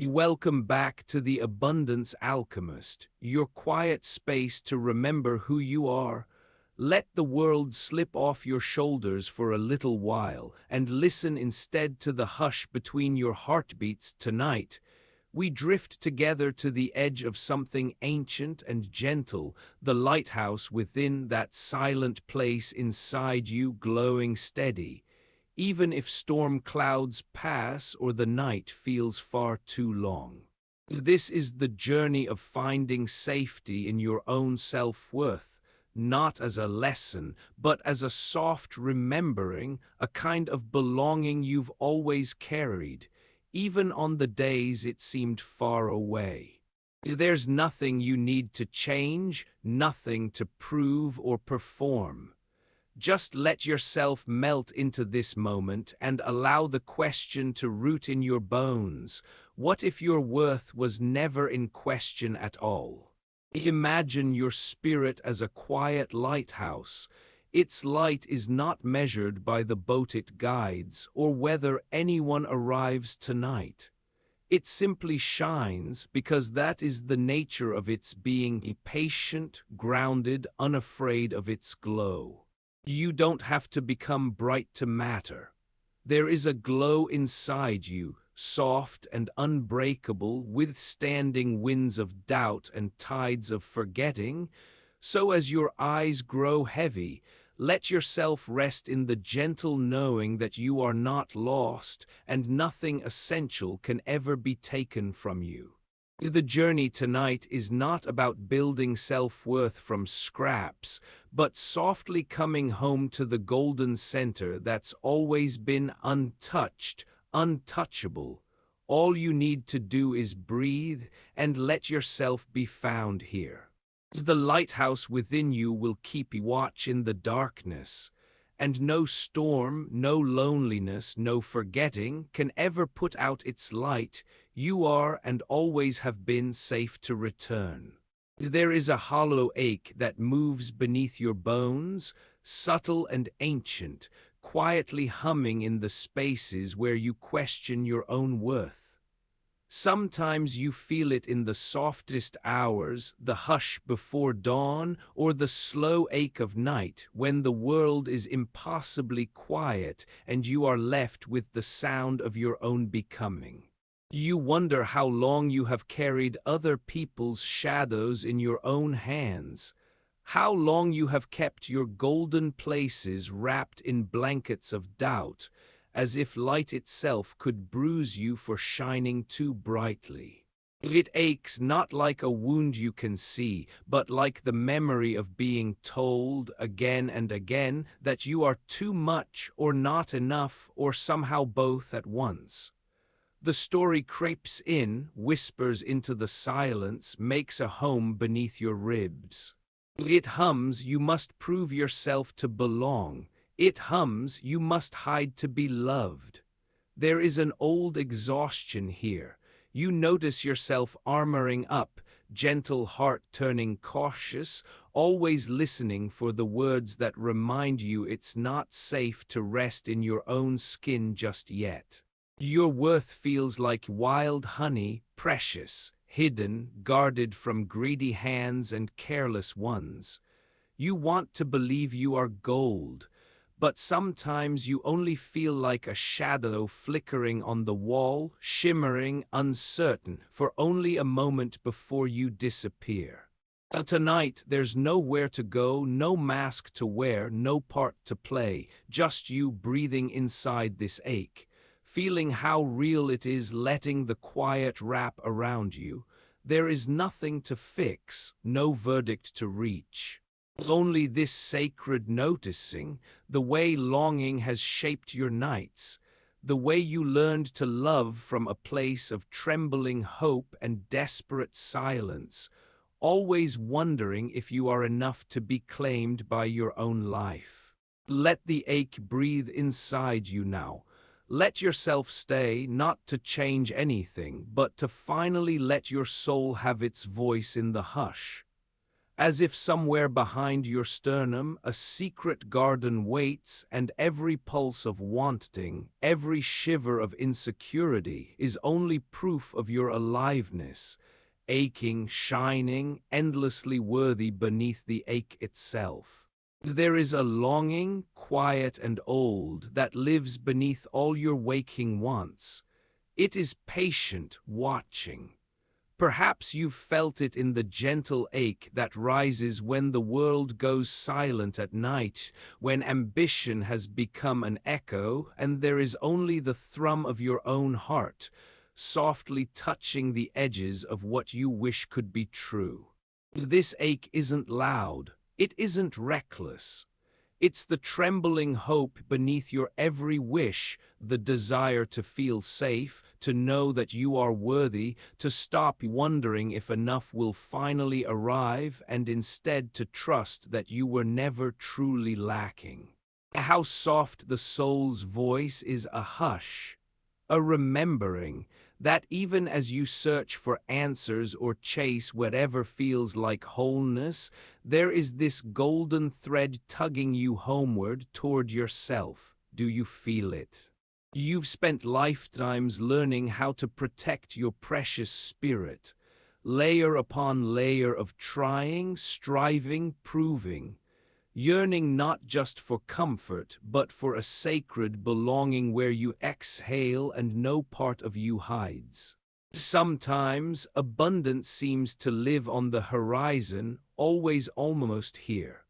Welcome back to the Abundance Alchemist, your quiet space to remember who you are. Let the world slip off your shoulders for a little while and listen instead to the hush between your heartbeats tonight. We drift together to the edge of something ancient and gentle, the lighthouse within, that silent place inside you glowing steady, even if storm clouds pass or the night feels far too long. This is the journey of finding safety in your own self-worth, not as a lesson, but as a soft remembering, a kind of belonging you've always carried, even on the days it seemed far away. There's nothing you need to change, nothing to prove or perform. Just let yourself melt into this moment and allow the question to root in your bones. What if your worth was never in question at all? Imagine your spirit as a quiet lighthouse. Its light is not measured by the boat it guides or whether anyone arrives tonight. It simply shines because that is the nature of its being, patient, grounded, unafraid of its glow. You don't have to become bright to matter. There is a glow inside you, soft and unbreakable, withstanding winds of doubt and tides of forgetting. So as your eyes grow heavy, let yourself rest in the gentle knowing that you are not lost and nothing essential can ever be taken from you. The journey tonight is not about building self-worth from scraps, but softly coming home to the golden center that's always been untouched, untouchable. All you need to do is breathe and let yourself be found here. The lighthouse within you will keep watch in the darkness, and no storm, no loneliness, no forgetting can ever put out its light. You are and always have been safe to return. There is a hollow ache that moves beneath your bones, subtle and ancient, quietly humming in the spaces where you question your own worth. Sometimes you feel it in the softest hours, the hush before dawn, or the slow ache of night when the world is impossibly quiet and you are left with the sound of your own becoming. You wonder how long you have carried other people's shadows in your own hands, how long you have kept your golden places wrapped in blankets of doubt, as if light itself could bruise you for shining too brightly. It aches not like a wound you can see, but like the memory of being told again and again that you are too much or not enough or somehow both at once. The story creeps in, whispers into the silence, makes a home beneath your ribs. It hums, you must prove yourself to belong. It hums, you must hide to be loved. There is an old exhaustion here. You notice yourself armoring up, gentle heart turning cautious, always listening for the words that remind you it's not safe to rest in your own skin just yet. Your worth feels like wild honey, precious, hidden, guarded from greedy hands and careless ones. You want to believe you are gold, but sometimes you only feel like a shadow flickering on the wall, shimmering, uncertain, for only a moment before you disappear. Tonight, there's nowhere to go, no mask to wear, no part to play, just you breathing inside this ache, feeling how real it is, letting the quiet wrap around you. There is nothing to fix, no verdict to reach. Only this sacred noticing, the way longing has shaped your nights, the way you learned to love from a place of trembling hope and desperate silence, always wondering if you are enough to be claimed by your own life. Let the ache breathe inside you now. Let yourself stay, not to change anything, but to finally let your soul have its voice in the hush. as if somewhere behind your sternum a secret garden waits, and every pulse of wanting, every shiver of insecurity is only proof of your aliveness, aching, shining, endlessly worthy beneath the ache itself. There is a longing, quiet and old, that lives beneath all your waking wants. It is patient, watching. Perhaps you've felt it in the gentle ache that rises when the world goes silent at night, when ambition has become an echo and there is only the thrum of your own heart, softly touching the edges of what you wish could be true. This ache isn't loud, it isn't reckless. It's the trembling hope beneath your every wish, the desire to feel safe, to know that you are worthy, to stop wondering if enough will finally arrive, and instead to trust that you were never truly lacking. How soft the soul's voice is, a hush, a remembering, that even as you search for answers or chase whatever feels like wholeness, there is this golden thread tugging you homeward toward yourself. Do you feel it? You've spent lifetimes learning how to protect your precious spirit, layer upon layer of trying, striving, proving, yearning not just for comfort, but for a sacred belonging where you exhale and no part of you hides. Sometimes abundance seems to live on the horizon, always almost here.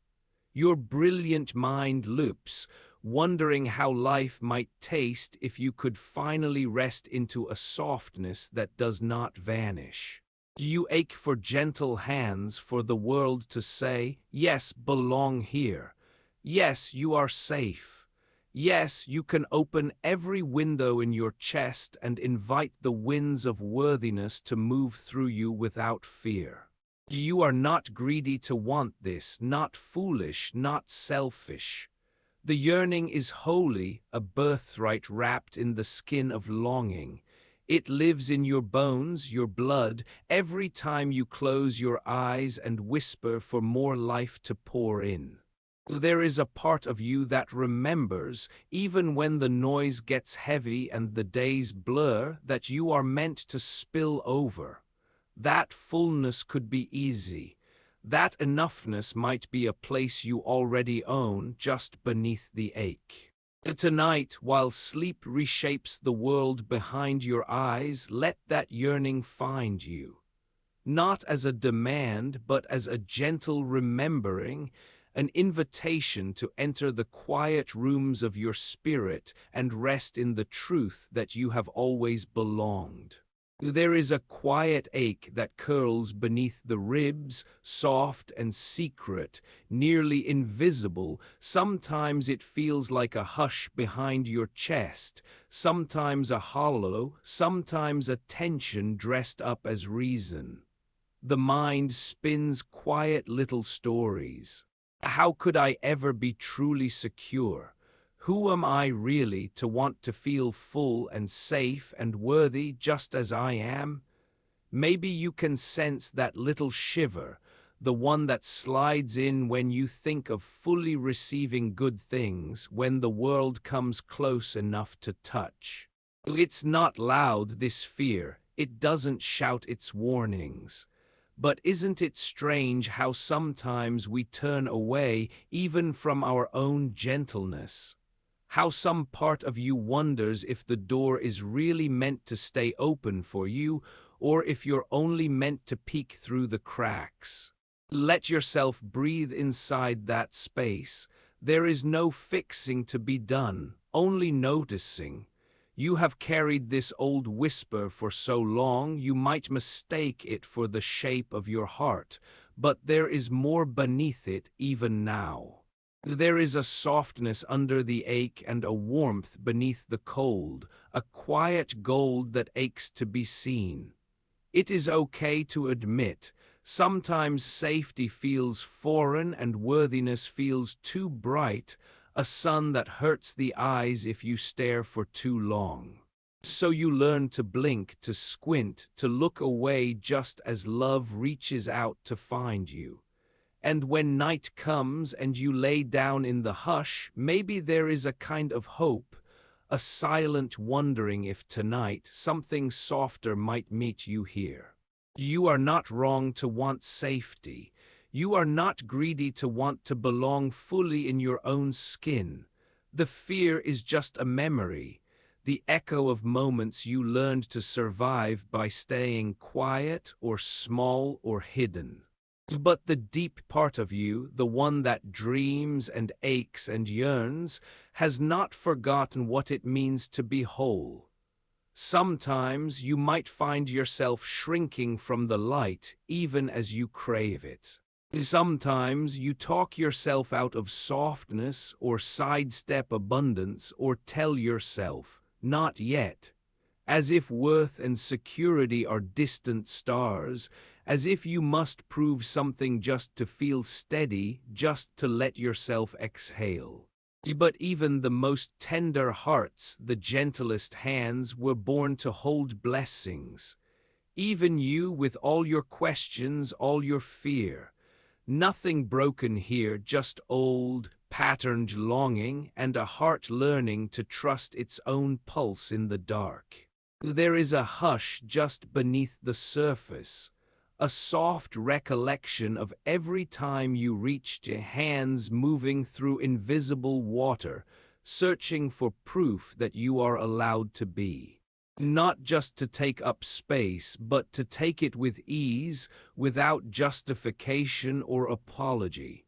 Your brilliant mind loops, wondering how life might taste if you could finally rest into a softness that does not vanish. You ache for gentle hands, for the world to say, yes, belong here. Yes, you are safe. Yes, you can open every window in your chest and invite the winds of worthiness to move through you without fear. You are not greedy to want this, not foolish, not selfish. The yearning is holy, a birthright wrapped in the skin of longing. It lives in your bones, your blood, every time you close your eyes and whisper for more life to pour in. There is a part of you that remembers, even when the noise gets heavy and the days blur, that you are meant to spill over. That fullness could be easy. That enoughness might be a place you already own, just beneath the ache. Tonight, while sleep reshapes the world behind your eyes, let that yearning find you. Not as a demand, but as a gentle remembering, an invitation to enter the quiet rooms of your spirit and rest in the truth that you have always belonged. There is a quiet ache that curls beneath the ribs, soft and secret, nearly invisible. Sometimes it feels like a hush behind your chest, sometimes a hollow, sometimes a tension dressed up as reason. The mind spins quiet little stories. How could I ever be truly secure? Who am I really to want to feel full and safe and worthy just as I am? Maybe you can sense that little shiver, the one that slides in when you think of fully receiving good things, when the world comes close enough to touch. It's not loud, this fear, it doesn't shout its warnings. But isn't it strange how sometimes we turn away even from our own gentleness? How some part of you wonders if the door is really meant to stay open for you, or if you're only meant to peek through the cracks. Let yourself breathe inside that space. There is no fixing to be done, only noticing. You have carried this old whisper for so long you might mistake it for the shape of your heart, but there is more beneath it even now. There is a softness under the ache and a warmth beneath the cold, a quiet gold that aches to be seen. It is okay to admit, sometimes safety feels foreign and worthiness feels too bright, a sun that hurts the eyes if you stare for too long. So you learn to blink, to squint, to look away just as love reaches out to find you. And when night comes and you lay down in the hush, maybe there is a kind of hope, a silent wondering if tonight something softer might meet you here. You are not wrong to want safety. You are not greedy to want to belong fully in your own skin. The fear is just a memory, the echo of moments you learned to survive by staying quiet or small or hidden. But the deep part of you, the one that dreams and aches and yearns, has not forgotten what it means to be whole. Sometimes you might find yourself shrinking from the light even as you crave it. Sometimes you talk yourself out of softness or sidestep abundance or tell yourself, not yet, as if worth and security are distant stars, as if you must prove something just to feel steady, just to let yourself exhale. But even the most tender hearts, the gentlest hands, were born to hold blessings. Even you, with all your questions, all your fear. Nothing broken here, just old, patterned longing and a heart learning to trust its own pulse in the dark. There is a hush just beneath the surface, a soft recollection of every time you reached your hands moving through invisible water, searching for proof that you are allowed to be. Not just to take up space, but to take it with ease, without justification or apology.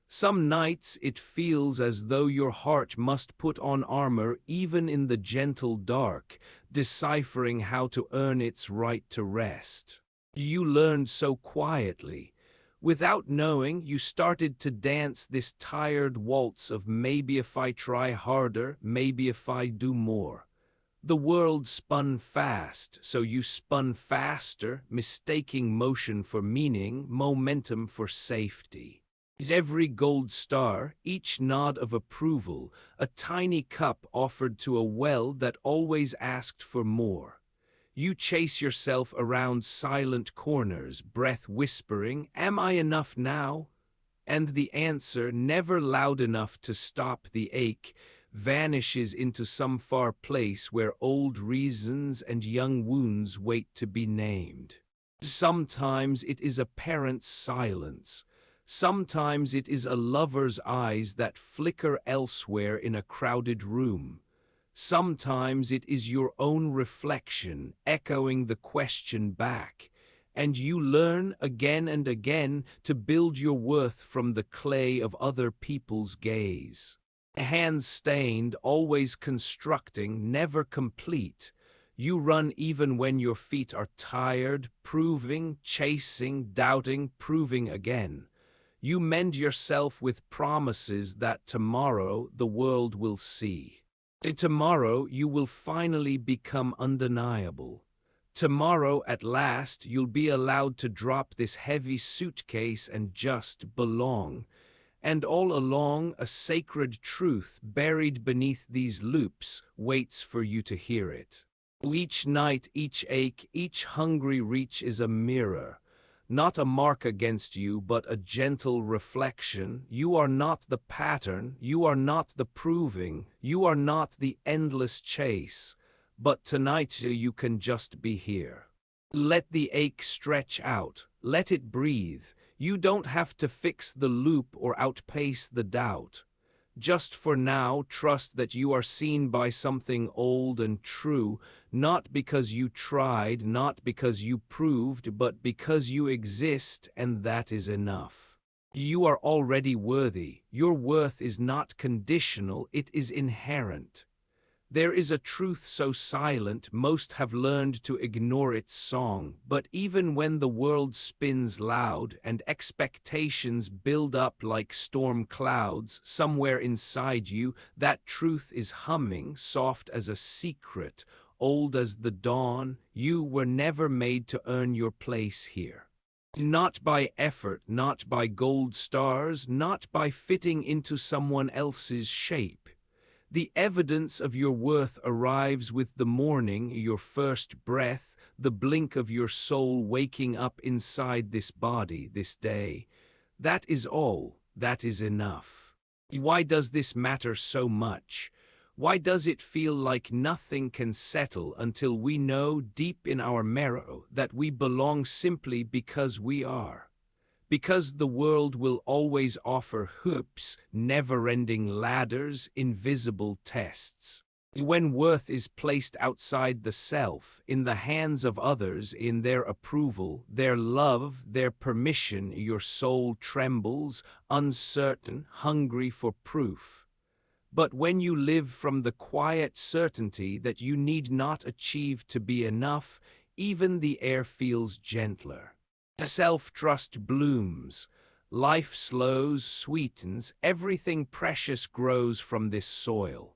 Some nights it feels as though your heart must put on armor even in the gentle dark, deciphering how to earn its right to rest. You learned so quietly. Without knowing, you started to dance this tired waltz of maybe if I try harder, maybe if I do more. The world spun fast, so you spun faster, mistaking motion for meaning, momentum for safety. Every gold star, each nod of approval, a tiny cup offered to a well that always asked for more. You chase yourself around silent corners, breath whispering, "Am I enough now?" And the answer, never loud enough to stop the ache, vanishes into some far place where old reasons and young wounds wait to be named. Sometimes it is a parent's silence. Sometimes it is a lover's eyes that flicker elsewhere in a crowded room. Sometimes it is your own reflection echoing the question back, and you learn again and again to build your worth from the clay of other people's gaze. Hands stained, always constructing, never complete. You run even when your feet are tired, proving, chasing, doubting, proving again. You mend yourself with promises that tomorrow the world will see. Tomorrow you will finally become undeniable. Tomorrow at last you'll be allowed to drop this heavy suitcase and just belong. And all along a sacred truth buried beneath these loops waits for you to hear it. Each night, each ache, each hungry reach is a mirror. Not a mark against you, but a gentle reflection. You are not the pattern, you are not the proving, you are not the endless chase. But tonight you can just be here. Let the ache stretch out, let it breathe. You don't have to fix the loop or outpace the doubt. Just for now, trust that you are seen by something old and true, not because you tried, not because you proved, but because you exist, and that is enough. You are already worthy. Your worth is not conditional, it is inherent. There is a truth so silent most have learned to ignore its song, but even when the world spins loud and expectations build up like storm clouds, somewhere inside you, that truth is humming, soft as a secret, old as the dawn. You were never made to earn your place here. Not by effort, not by gold stars, not by fitting into someone else's shape. The evidence of your worth arrives with the morning, your first breath, the blink of your soul waking up inside this body, this day. That is all, that is enough. Why does this matter so much? Why does it feel like nothing can settle until we know deep in our marrow that we belong simply because we are? Because the world will always offer hoops, never-ending ladders, invisible tests. When worth is placed outside the self, in the hands of others, in their approval, their love, their permission, your soul trembles, uncertain, hungry for proof. But when you live from the quiet certainty that you need not achieve to be enough, even the air feels gentler. Self-trust blooms. Life slows, sweetens, everything precious grows from this soil.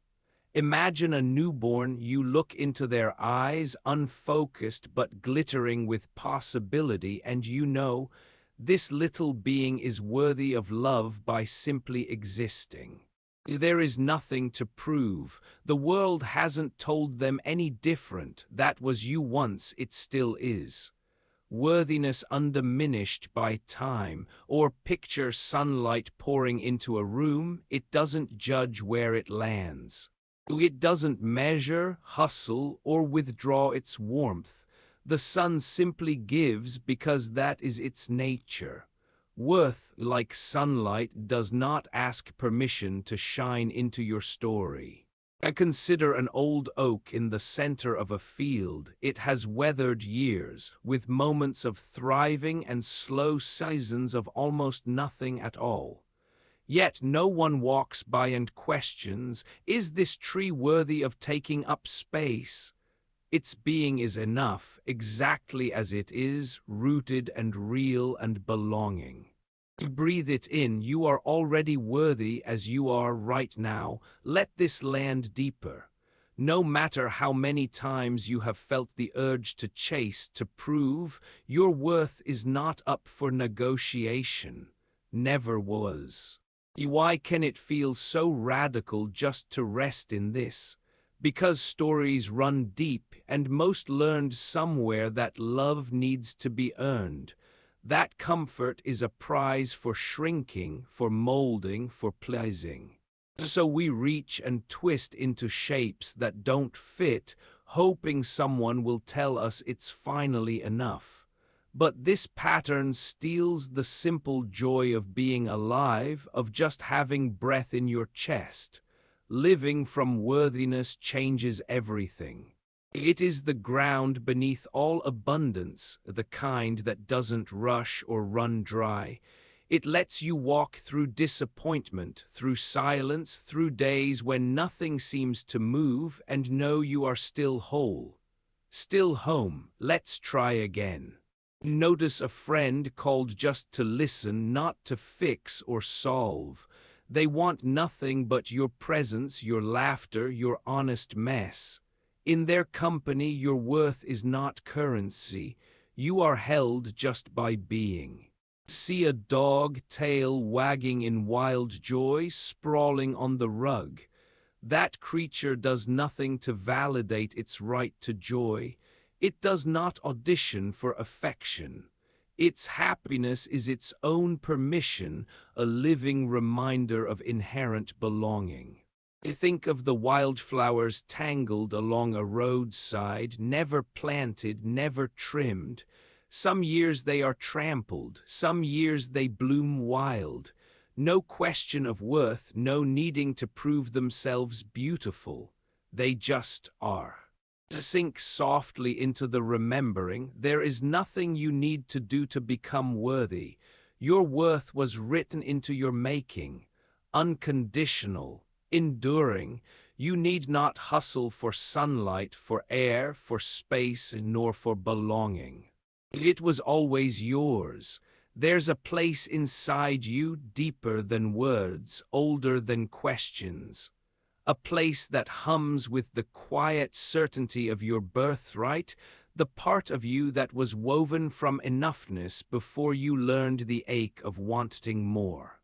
Imagine a newborn, you look into their eyes, unfocused but glittering with possibility, and you know, this little being is worthy of love by simply existing. There is nothing to prove. The world hasn't told them any different. That was you once, it still is. Worthiness undiminished by time, or picture sunlight pouring into a room, it doesn't judge where it lands. It doesn't measure, hustle, or withdraw its warmth. The sun simply gives because that is its nature. Worth, like sunlight, does not ask permission to shine into your story. Consider an old oak in the center of a field. It has weathered years, with moments of thriving and slow seasons of almost nothing at all. Yet no one walks by and questions, is this tree worthy of taking up space? Its being is enough, exactly as it is, rooted and real and belonging. Breathe it in, you are already worthy as you are right now. Let this land deeper. No matter how many times you have felt the urge to chase, to prove, your worth is not up for negotiation. Never was. Why can it feel so radical just to rest in this? Because stories run deep and most learned somewhere that love needs to be earned. That comfort is a prize for shrinking, for molding, for pleasing. So we reach and twist into shapes that don't fit, hoping someone will tell us it's finally enough. But this pattern steals the simple joy of being alive, of just having breath in your chest. Living from worthiness changes everything. It is the ground beneath all abundance, the kind that doesn't rush or run dry. It lets you walk through disappointment, through silence, through days when nothing seems to move, and know you are still whole. Still home. Let's try again. Notice a friend called just to listen, not to fix or solve. They want nothing but your presence, your laughter, your honest mess. In their company, your worth is not currency. You are held just by being. See a dog, tail wagging in wild joy, sprawling on the rug. That creature does nothing to validate its right to joy. It does not audition for affection. Its happiness is its own permission, a living reminder of inherent belonging. Think of the wildflowers tangled along a roadside, never planted, never trimmed. Some years they are trampled, some years they bloom wild. No question of worth, no needing to prove themselves beautiful. They just are. To sink softly into the remembering, there is nothing you need to do to become worthy. Your worth was written into your making, unconditional. Enduring, you need not hustle for sunlight, for air, for space, nor for belonging. It was always yours. There's a place inside you deeper than words, older than questions. A place that hums with the quiet certainty of your birthright, the part of you that was woven from enoughness before you learned the ache of wanting more.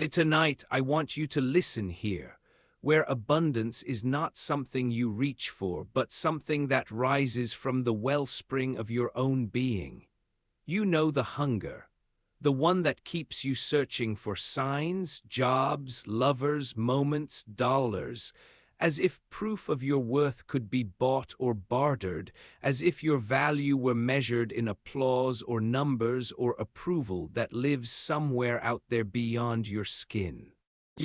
Tonight, I want you to listen here. Where abundance is not something you reach for, but something that rises from the wellspring of your own being. You know the hunger. the one that keeps you searching for signs, jobs, lovers, moments, dollars, as if proof of your worth could be bought or bartered, as if your value were measured in applause or numbers or approval that lives somewhere out there beyond your skin.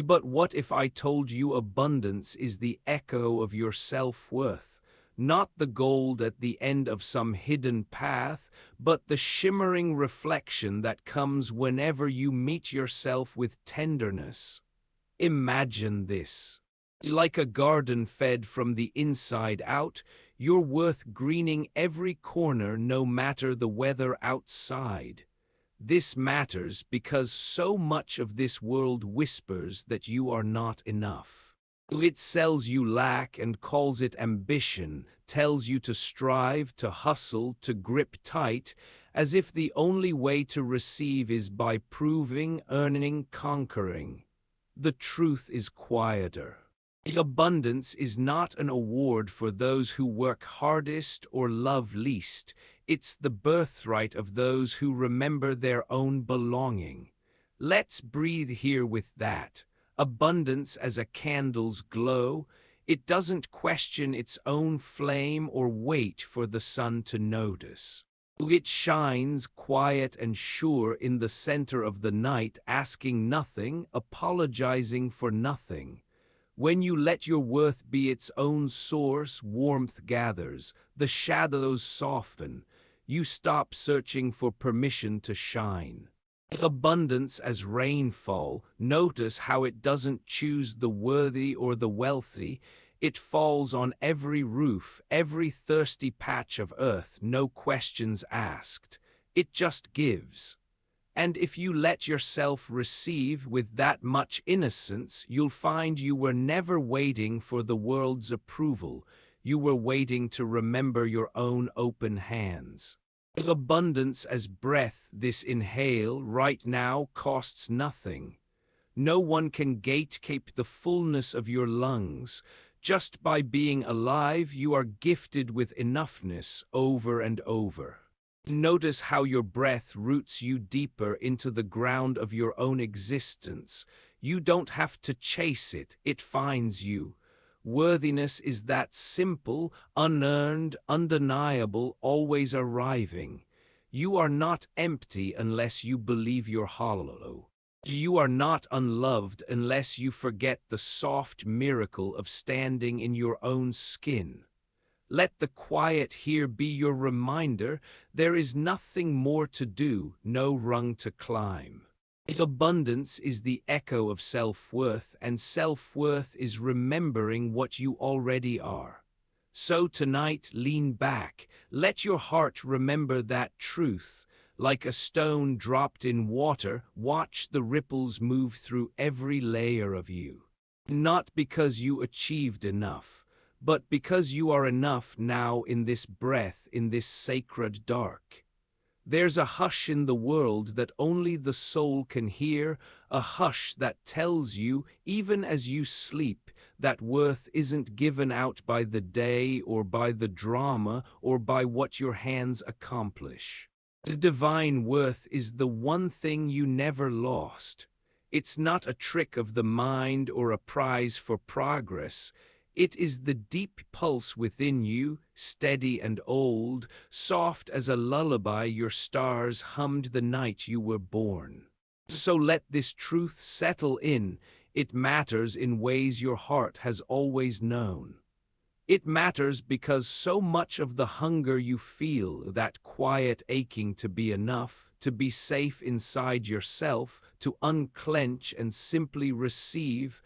But what if I told you abundance is the echo of your self-worth? Not the gold at the end of some hidden path, but the shimmering reflection that comes whenever you meet yourself with tenderness. Imagine this. Like a garden fed from the inside out, your worth greening every corner no matter the weather outside. This matters because so much of this world whispers that you are not enough. It sells you lack and calls it ambition, tells you to strive, to hustle, to grip tight, as if the only way to receive is by proving, earning, conquering. The truth is quieter. Abundance is not an award for those who work hardest or love least. It's the birthright of those who remember their own belonging. Let's breathe here with that. Abundance as a candle's glow. It doesn't question its own flame or wait for the sun to notice. It shines quiet and sure in the center of the night, asking nothing, apologizing for nothing. When you let your worth be its own source, warmth gathers, the shadows soften. You stop searching for permission to shine. Abundance as rainfall, notice how it doesn't choose the worthy or the wealthy. It falls on every roof, every thirsty patch of earth, no questions asked. It just gives. And if you let yourself receive with that much innocence, you'll find you were never waiting for the world's approval. You were waiting to remember your own open hands. Abundance as breath, this inhale right now costs nothing. No one can gatekeep the fullness of your lungs. Just by being alive, you are gifted with enoughness over and over. Notice how your breath roots you deeper into the ground of your own existence. You don't have to chase it, it finds you. Worthiness is that simple, unearned, undeniable, always arriving. You are not empty unless you believe you're hollow. You are not unloved unless you forget the soft miracle of standing in your own skin. Let the quiet here be your reminder there is nothing more to do, no rung to climb. Abundance is the echo of self-worth, and self-worth is remembering what you already are. So tonight, lean back, let your heart remember that truth. Like a stone dropped in water, watch the ripples move through every layer of you. Not because you achieved enough, but because you are enough now in this breath, in this sacred dark. There's a hush in the world that only the soul can hear, a hush that tells you, even as you sleep, that worth isn't given out by the day or by the drama or by what your hands accomplish. The divine worth is the one thing you never lost. It's not a trick of the mind or a prize for progress. It is the deep pulse within you, steady and old, soft as a lullaby your stars hummed the night you were born. So let this truth settle in. It matters in ways your heart has always known. It matters because so much of the hunger you feel, that quiet aching to be enough, to be safe inside yourself, to unclench and simply receive,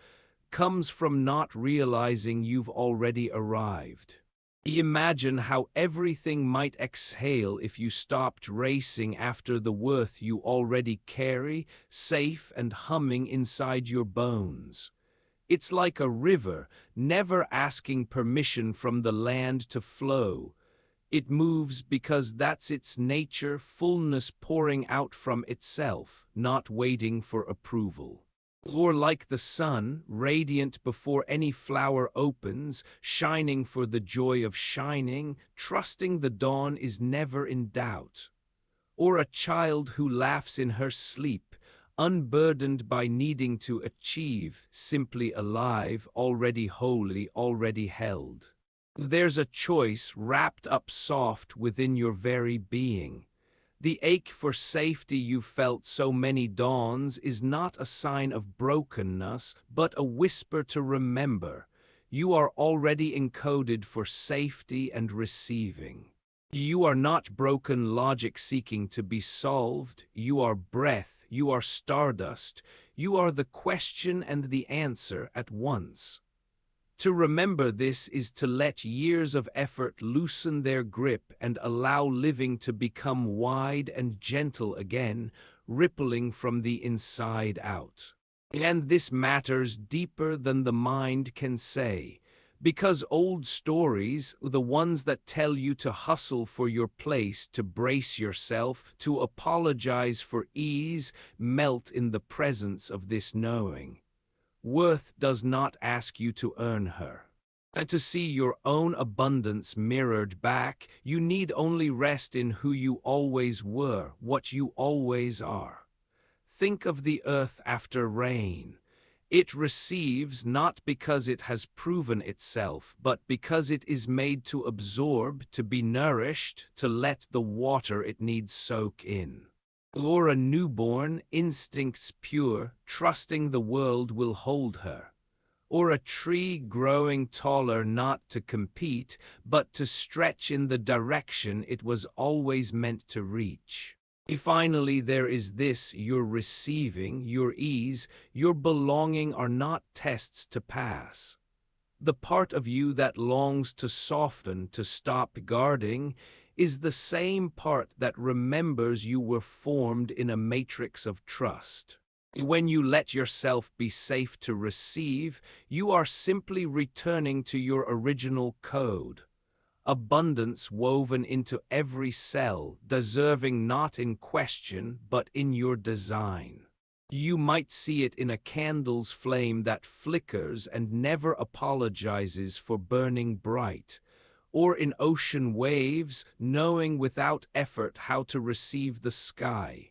comes from not realizing you've already arrived. Imagine how everything might exhale if you stopped racing after the worth you already carry, safe and humming inside your bones. It's like a river, never asking permission from the land to flow. It moves because that's its nature, fullness pouring out from itself, not waiting for approval. Or like the sun, radiant before any flower opens, shining for the joy of shining, trusting the dawn is never in doubt. or a child who laughs in her sleep, unburdened by needing to achieve, simply alive, already holy, already held. There's a choice wrapped up soft within your very being. The ache for safety you felt so many dawns is not a sign of brokenness, but a whisper to remember. You are already encoded for safety and receiving. You are not broken logic seeking to be solved. You are breath, you are stardust, you are the question and the answer at once. To remember this is to let years of effort loosen their grip and allow living to become wide and gentle again, rippling from the inside out. And this matters deeper than the mind can say, because old stories, the ones that tell you to hustle for your place, to brace yourself, to apologize for ease, melt in the presence of this knowing. Worth does not ask you to earn her. And to see your own abundance mirrored back, you need only rest in who you always were, what you always are. Think of the earth after rain. It receives not because it has proven itself, but because it is made to absorb, to be nourished, to let the water it needs soak in. Or a newborn, instincts pure, trusting the world will hold her. Or a tree growing taller not to compete, but to stretch in the direction it was always meant to reach. Finally, there is this: your receiving, your ease, your belonging are not tests to pass. The part of you that longs to soften, to stop guarding, is the same part that remembers you were formed in a matrix of trust. When you let yourself be safe to receive, you are simply returning to your original code. Abundance woven into every cell, deserving not in question, but in your design. You might see it in a candle's flame that flickers and never apologizes for burning bright, or in ocean waves, knowing without effort how to receive the sky,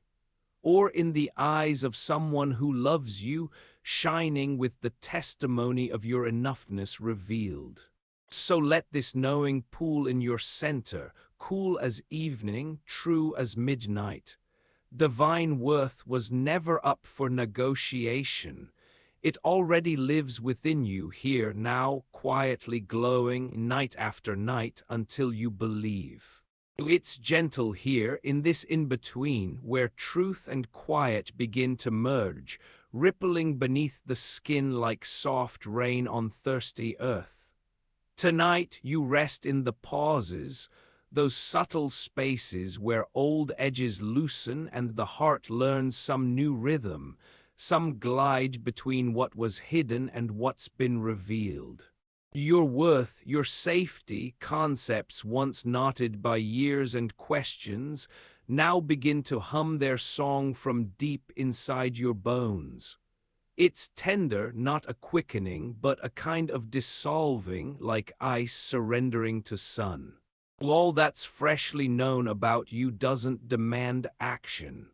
or in the eyes of someone who loves you, shining with the testimony of your enoughness revealed. So let this knowing pool in your center, cool as evening, true as midnight. Divine worth was never up for negotiation. It already lives within you here now, quietly glowing night after night until you believe. It's gentle here in this in-between where truth and quiet begin to merge, rippling beneath the skin like soft rain on thirsty earth. Tonight you rest in the pauses, those subtle spaces where old edges loosen and the heart learns some new rhythm, some glide between what was hidden and what's been revealed. Your worth, your safety, concepts once knotted by years and questions, now begin to hum their song from deep inside your bones. It's tender, not a quickening, but a kind of dissolving, like ice surrendering to sun. All that's freshly known about you doesn't demand action.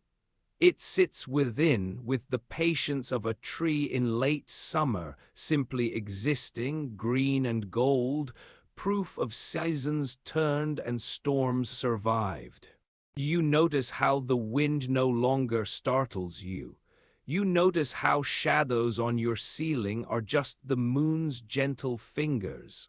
It sits within with the patience of a tree in late summer, simply existing, green and gold, proof of seasons turned and storms survived. You notice how the wind no longer startles you. You notice how shadows on your ceiling are just the moon's gentle fingers.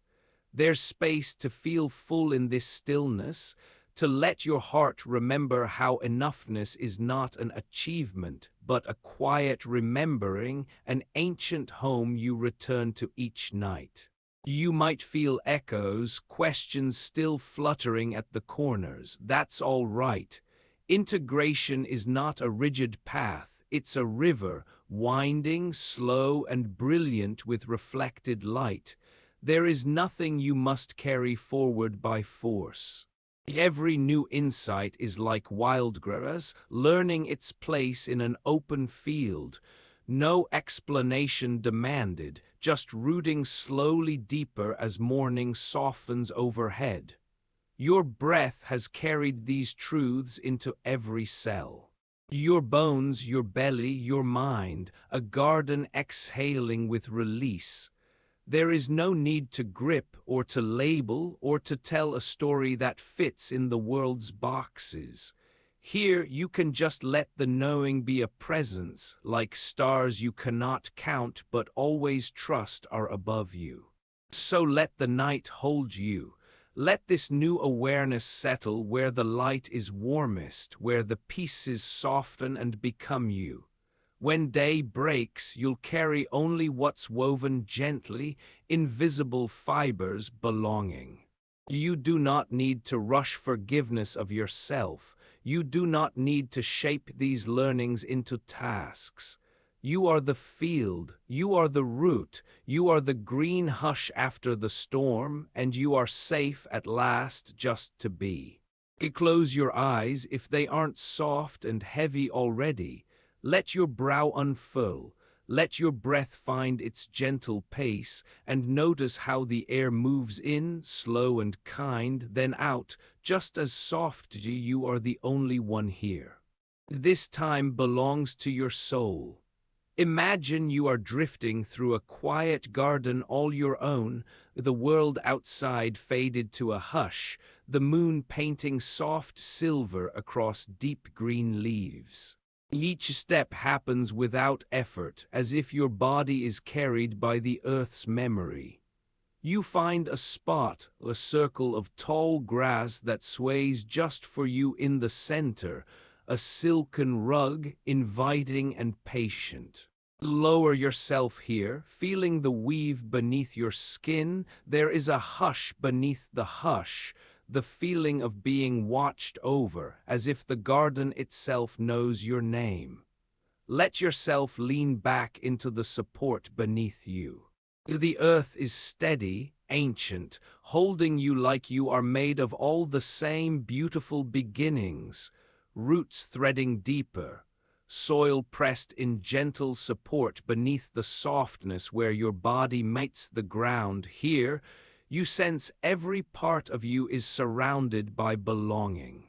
There's space to feel full in this stillness, to let your heart remember how enoughness is not an achievement, but a quiet remembering, an ancient home you return to each night. You might feel echoes, questions still fluttering at the corners. That's all right. Integration is not a rigid path. It's a river, winding, slow, and brilliant with reflected light. There is nothing you must carry forward by force. Every new insight is like wildgrass, learning its place in an open field. No explanation demanded, just rooting slowly deeper as morning softens overhead. Your breath has carried these truths into every cell. Your bones, your belly, your mind, a garden exhaling with release. There is no need to grip or to label or to tell a story that fits in the world's boxes. Here you can just let the knowing be a presence, like stars you cannot count but always trust are above you. So let the night hold you. Let this new awareness settle where the light is warmest, where the pieces soften and become you. When day breaks, you'll carry only what's woven gently, invisible fibers belonging. You do not need to rush forgiveness of yourself. You do not need to shape these learnings into tasks. You are the field, you are the root, you are the green hush after the storm, and you are safe at last just to be. Close your eyes if they aren't soft and heavy already. Let your brow unfurl, let your breath find its gentle pace, and notice how the air moves in, slow and kind, then out, just as soft. You are the only one here. This time belongs to your soul. Imagine you are drifting through a quiet garden all your own, the world outside faded to a hush, the moon painting soft silver across deep green leaves. Each step happens without effort, as if your body is carried by the earth's memory. You find a spot, a circle of tall grass that sways just for you in the center, a silken rug, inviting and patient. Lower yourself here, feeling the weave beneath your skin. There is a hush beneath the hush, the feeling of being watched over, as if the garden itself knows your name. Let yourself lean back into the support beneath you. The earth is steady, ancient, holding you like you are made of all the same beautiful beginnings, roots threading deeper, soil pressed in gentle support beneath the softness where your body mates the ground. Here, you sense every part of you is surrounded by belonging.